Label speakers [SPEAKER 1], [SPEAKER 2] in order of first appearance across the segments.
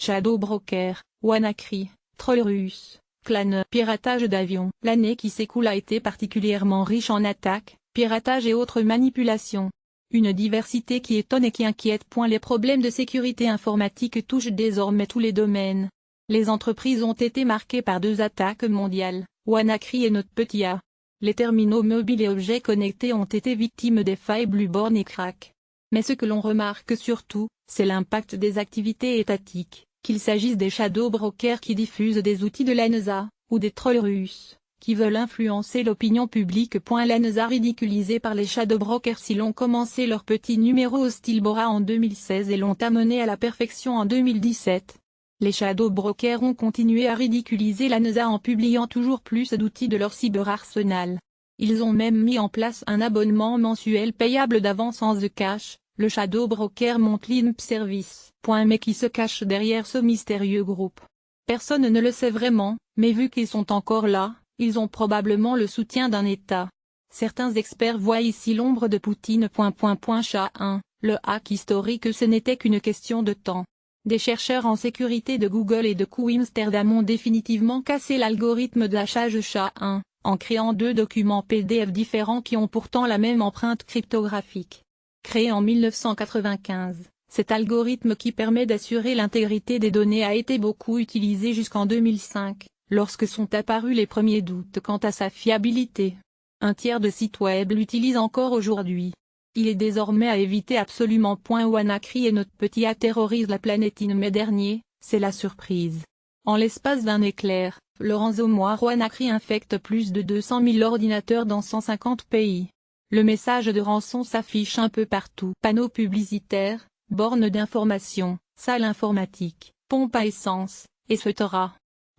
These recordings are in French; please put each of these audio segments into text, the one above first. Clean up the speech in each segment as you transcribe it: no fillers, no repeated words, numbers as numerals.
[SPEAKER 1] Shadow Broker, WannaCry, troll russe, clan, piratage d'avions. L'année qui s'écoule a été particulièrement riche en attaques, piratage et autres manipulations. Une diversité qui étonne et qui inquiète. Les problèmes de sécurité informatique touchent désormais tous les domaines. Les entreprises ont été marquées par 2 attaques mondiales, WannaCry et NotPetya. Les terminaux mobiles et objets connectés ont été victimes des failles Blueborn et Crack. Mais ce que l'on remarque surtout, c'est l'impact des activités étatiques, qu'il s'agisse des shadow brokers qui diffusent des outils de la NSA, ou des trolls russes, qui veulent influencer l'opinion publique. La NSA ridiculisée par les shadow brokers si l'ont commencé leur petit numéro au style Bora en 2016 et l'ont amené à la perfection en 2017. Les shadow brokers ont continué à ridiculiser la NSA en publiant toujours plus d'outils de leur cyberarsenal. Ils ont même mis en place un abonnement mensuel payable d'avance sans cash, le Shadow Broker Monthly Service. Mais qui se cache derrière ce mystérieux groupe? Personne ne le sait vraiment, mais vu qu'ils sont encore là, ils ont probablement le soutien d'un État. Certains experts voient ici l'ombre de Poutine. SHA-1, le hack historique. Ce n'était qu'une question de temps. Des chercheurs en sécurité de Google et de QI Amsterdam ont définitivement cassé l'algorithme de hachage SHA-1, en créant 2 documents PDF différents qui ont pourtant la même empreinte cryptographique. Créé en 1995, cet algorithme qui permet d'assurer l'intégrité des données a été beaucoup utilisé jusqu'en 2005, lorsque sont apparus les premiers doutes quant à sa fiabilité. Un tiers de sites web l'utilise encore aujourd'hui. Il est désormais à éviter absolument. WannaCry et NotPetya terrorisent la planète. En mai dernier, c'est la surprise. En l'espace d'un éclair, le ransomware WannaCry infecte plus de 200 000 ordinateurs dans 150 pays. Le message de rançon s'affiche un peu partout. Panneaux publicitaires, bornes d'information, salles informatiques, pompes à essence, etc.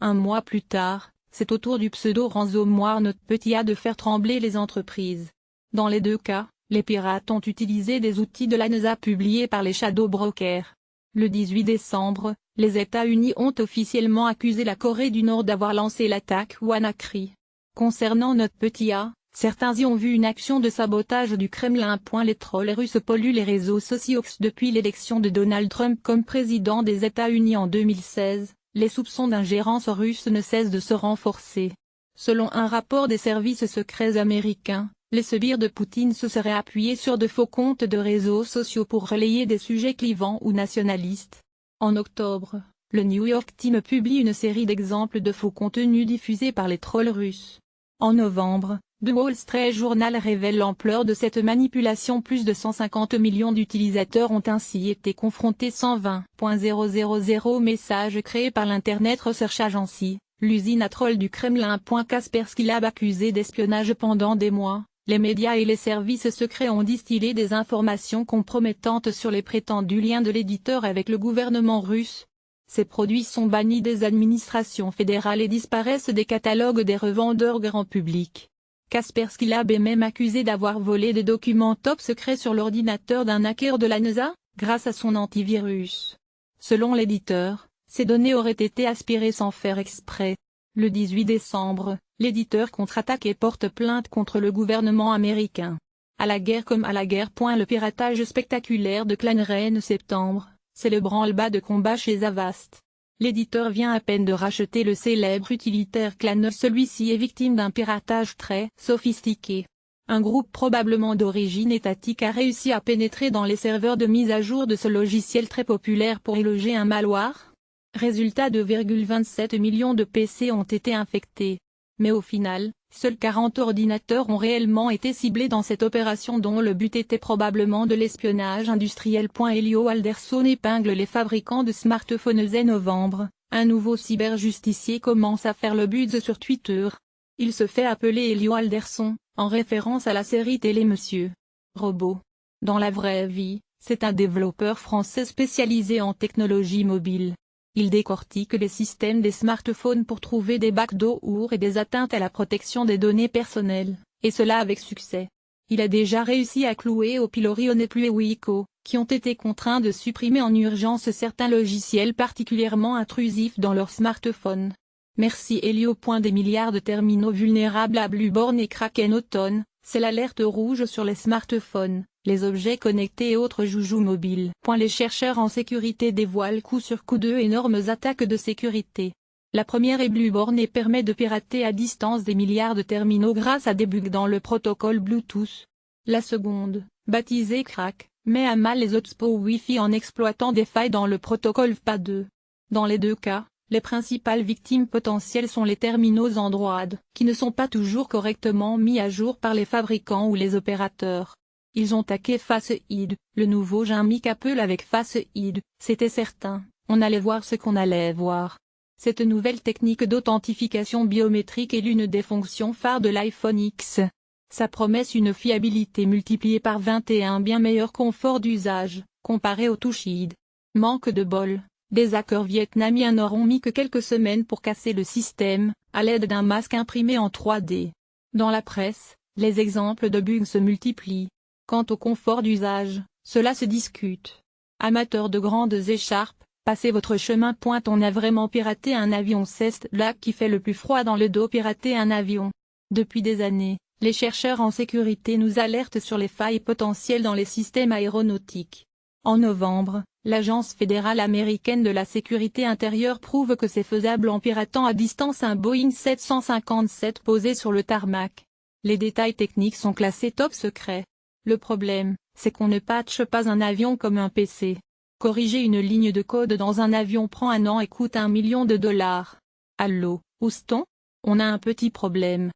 [SPEAKER 1] Un mois plus tard, c'est au tour du pseudo-ransomware NotPetya de faire trembler les entreprises. Dans les 2 cas, les pirates ont utilisé des outils de la NSA publiés par les shadow brokers. Le 18 décembre, les États-Unis ont officiellement accusé la Corée du Nord d'avoir lancé l'attaque WannaCry. Concernant NotPetya, certains y ont vu une action de sabotage du Kremlin. Les trolls russes polluent les réseaux sociaux. Depuis l'élection de Donald Trump comme président des États-Unis en 2016, les soupçons d'ingérence russe ne cessent de se renforcer. Selon un rapport des services secrets américains, les sbires de Poutine se seraient appuyés sur de faux comptes de réseaux sociaux pour relayer des sujets clivants ou nationalistes. En octobre, le New York Times publie une série d'exemples de faux contenus diffusés par les trolls russes. En novembre, The Wall Street Journal révèle l'ampleur de cette manipulation. Plus de 150 millions d'utilisateurs ont ainsi été confrontés. 120.000 messages créés par l'Internet Research Agency, l'usine à trolls du Kremlin. Kaspersky Lab accusé d'espionnage pendant des mois. Les médias et les services secrets ont distillé des informations compromettantes sur les prétendus liens de l'éditeur avec le gouvernement russe. Ces produits sont bannis des administrations fédérales et disparaissent des catalogues des revendeurs grand public. Kaspersky Lab est même accusé d'avoir volé des documents top secrets sur l'ordinateur d'un hacker de la NSA, grâce à son antivirus. Selon l'éditeur, ces données auraient été aspirées sans faire exprès. Le 18 décembre, l'éditeur contre-attaque et porte plainte contre le gouvernement américain. À la guerre comme à la guerre. Le piratage spectaculaire de Clan Reine septembre, c'est le branle-bas de combat chez Avast. L'éditeur vient à peine de racheter le célèbre utilitaire Clan. Celui-ci est victime d'un piratage très sophistiqué. Un groupe probablement d'origine étatique a réussi à pénétrer dans les serveurs de mise à jour de ce logiciel très populaire pour y loger un malware. Résultat, 2,27 millions de PC ont été infectés. Mais au final, seuls 40 ordinateurs ont réellement été ciblés dans cette opération dont le but était probablement de l'espionnage industriel. Elio Alderson épingle les fabricants de smartphones. En novembre, un nouveau cyberjusticier commence à faire le buzz sur Twitter. Il se fait appeler Elio Alderson, en référence à la série télé Monsieur Robot. Dans la vraie vie, c'est un développeur français spécialisé en technologie mobile. Il décortique les systèmes des smartphones pour trouver des backdoors et des atteintes à la protection des données personnelles, et cela avec succès. Il a déjà réussi à clouer au pilori Honnêtlu et Wiko, qui ont été contraints de supprimer en urgence certains logiciels particulièrement intrusifs dans leurs smartphones. Merci Elio. Des milliards de terminaux vulnérables à Blueborn et Crack. En automne, c'est l'alerte rouge sur les smartphones. les objets connectés et autres joujoux mobiles. Les chercheurs en sécurité dévoilent coup sur coup deux énormes attaques de sécurité. La première est Blueborn et permet de pirater à distance des milliards de terminaux grâce à des bugs dans le protocole Bluetooth. La seconde, baptisée Crack, met à mal les hotspots Wi-Fi en exploitant des failles dans le protocole VPA2. Dans les deux cas, les principales victimes potentielles sont les terminaux Android, qui ne sont pas toujours correctement mis à jour par les fabricants ou les opérateurs. Ils ont hacké Face ID, le nouveau gimmick Apple avec Face ID, c'était certain, on allait voir ce qu'on allait voir. Cette nouvelle technique d'authentification biométrique est l'une des fonctions phares de l'iPhone X. Ça promet une fiabilité multipliée par 20 et un bien meilleur confort d'usage, comparé au Touch ID. Manque de bol, des hackers vietnamiens n'auront mis que quelques semaines pour casser le système, à l'aide d'un masque imprimé en 3D. Dans la presse, les exemples de bugs se multiplient. Quant au confort d'usage, cela se discute. Amateurs de grandes écharpes, passez votre chemin. On a vraiment piraté un avion. C'est là qui fait le plus froid dans le dos. Pirater un avion. Depuis des années, les chercheurs en sécurité nous alertent sur les failles potentielles dans les systèmes aéronautiques. En novembre, l'Agence fédérale américaine de la sécurité intérieure prouve que c'est faisable en piratant à distance un Boeing 757 posé sur le tarmac. Les détails techniques sont classés top secret. Le problème, c'est qu'on ne patche pas un avion comme un PC. Corriger une ligne de code dans un avion prend un an et coûte $1 million. Allô, Houston? On a un petit problème.